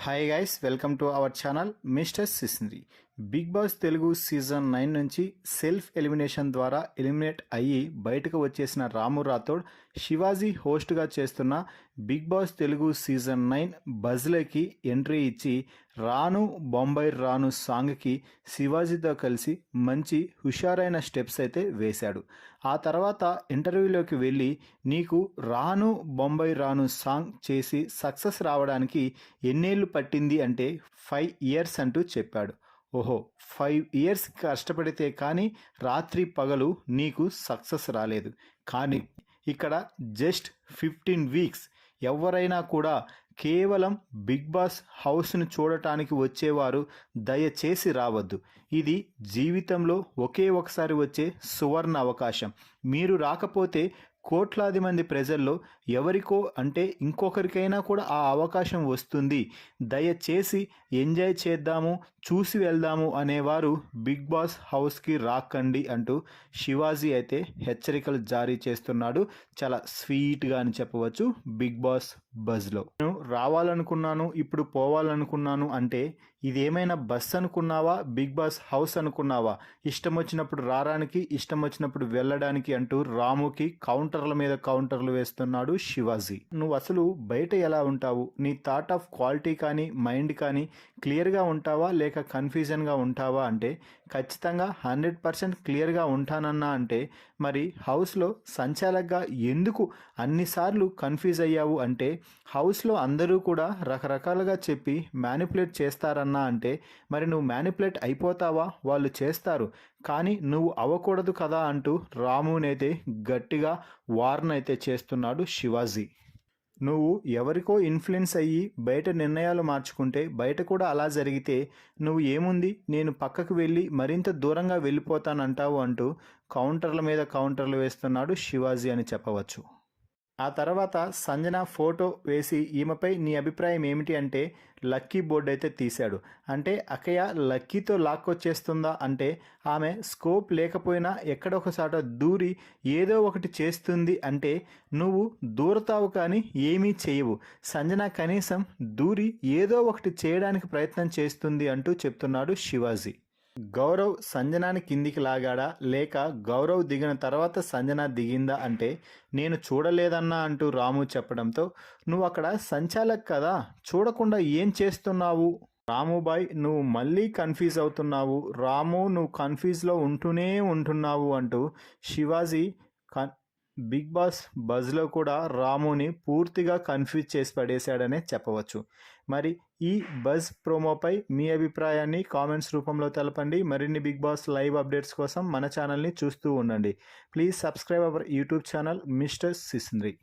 Hi guys, welcome to our channel mister సిస్నరీ. Bigg Boss Telugu season 9 నుంచి self elimination ద్వారా eliminate అయ్యి బయటకు వచ్చేసిన రాము రాథోడ్ శివాజీ హోస్ట్గా చేస్తున్న బిగ్ బాస్ తెలుగు సీజన్ 9 బజ్లోకి ఎంట్రీ ఇచ్చి రాను బొంబాయి రాను సాంగ్కి శివాజీతో కలిసి మంచి హుషారైన స్టెప్స్ అయితే వేశాడు. ఆ తర్వాత ఇంటర్వ్యూలోకి వెళ్ళి నీకు రాను బొంబాయి రాను సాంగ్ చేసి సక్సెస్ రావడానికి ఎన్నేళ్ళు పట్టింది అంటే 5 ఇయర్స్ అంటూ చెప్పాడు. ఓహో, 5 ఇయర్స్ కష్టపడితే కానీ రాత్రి పగలు నీకు సక్సెస్ రాలేదు, కానీ ఇక్కడ జస్ట్ 15 వీక్స్. ఎవరైనా కూడా కేవలం బిగ్ బాస్ హౌస్ను చూడటానికి వచ్చేవారు దయచేసి రావద్దు. ఇది జీవితంలో ఒకే ఒకసారి వచ్చే సువర్ణ అవకాశం. మీరు రాకపోతే కోట్లాది మంది ప్రజల్లో ఎవరికో అంటే ఇంకొకరికైనా కూడా ఆ అవకాశం వస్తుంది. దయచేసి ఎంజాయ్ చేద్దాము, చూసి వెళ్దాము అనేవారు బిగ్ బాస్ హౌస్కి రాకండి అంటూ శివాజీ అయితే హెచ్చరికలు జారీ చేస్తున్నాడు. చాలా స్వీట్గా అని చెప్పవచ్చు బిగ్ బాస్ బజ్లో. నేను రావాలనుకున్నాను, ఇప్పుడు పోవాలనుకున్నాను అంటే ఇదేమైనా బస్ అనుకున్నావా, బిగ్ బాస్ హౌస్ అనుకున్నావా? ఇష్టం వచ్చినప్పుడు రావడానికి, ఇష్టం వచ్చినప్పుడు వెళ్ళడానికి అంటూ రాముకి కౌంటర్ల మీద కౌంటర్లు వేస్తున్నాడు శివాజీ. నువ్వు అసలు బయట ఎలా ఉంటావు? నీ థాట్ ఆఫ్ క్వాలిటీ కానీ మైండ్ కానీ క్లియర్గా ఉంటావా లేక కన్ఫ్యూజన్గా ఉంటావా అంటే ఖచ్చితంగా 100% క్లియర్గా ఉంటానన్నా అంటే మరి హౌస్లో సంచాలకుగా ఎందుకు అన్నిసార్లు కన్ఫ్యూజ్ అయ్యావు అంటే హౌస్లో అందరూ కూడా రకరకాలుగా చెప్పి మ్యానిపులేట్ చేస్తారన్నా అంటే మరి నువ్వు మ్యానిపులేట్ అయిపోతావా? వాళ్ళు చేస్తారు, కానీ నువ్వు అవ్వకూడదు కదా అంటూ రామునైతే గట్టిగా వార్న్ అయితే చేస్తున్నాడు శివాజీ. నువ్వు ఎవరికో ఇన్ఫ్లుయెన్స్ అయ్యి బయట నిర్ణయాలు మార్చుకుంటే బయట కూడా అలా జరిగితే నువ్వు ఏముంది, నేను పక్కకు వెళ్ళి మరింత దూరంగా వెళ్ళిపోతానంటావు అంటూ కౌంటర్ల మీద కౌంటర్లు వేస్తున్నాడు శివాజీ అని చెప్పవచ్చు. ఆ తర్వాత సంజన ఫోటో వేసి ఈమెపై నీ అభిప్రాయం ఏమిటి అంటే లక్కీ బోర్డు అయితే తీశాడు. అంటే అక్కయ్య లక్కీతో లాక్కొచ్చేస్తుందా అంటే ఆమె స్కోప్ లేకపోయినా ఎక్కడొకసాట దూరి ఏదో ఒకటి చేస్తుంది అంటే నువ్వు దూరతావు కానీ ఏమీ చేయవు. సంజన కనీసం దూరి ఏదో ఒకటి చేయడానికి ప్రయత్నం చేస్తుంది అంటూ చెప్తున్నాడు శివాజీ. గౌరవ్ సంజనాని కిందికి లాగాడా లేక గౌరవ్ దిగిన తర్వాత సంజన దిగిందా అంటే నేను చూడలేదన్నా అంటూ రాము చెప్పడంతో నువ్వు అక్కడ సంచాలక్ కదా, చూడకుండా ఏం చేస్తున్నావు రాముబాయ్, నువ్వు మళ్ళీ కన్ఫ్యూజ్ అవుతున్నావు రాము, నువ్వు కన్ఫ్యూజ్లో ఉంటున్నావు అంటూ శివాజీ బిగ్ బాస్ బజ్లో కూడా రాముని పూర్తిగా కన్ఫ్యూజ్ చేసి పడేశాడనే చెప్పవచ్చు. మరి ఈ బజ్ ప్రోమోపై మీ అభిప్రాయాన్ని కామెంట్స్ రూపంలో తెలపండి. మరిన్ని బిగ్ బాస్ లైవ్ అప్డేట్స్ కోసం మన ఛానల్ని చూస్తూ ఉండండి. Please subscribe our YouTube channel mister సిస్నరీ.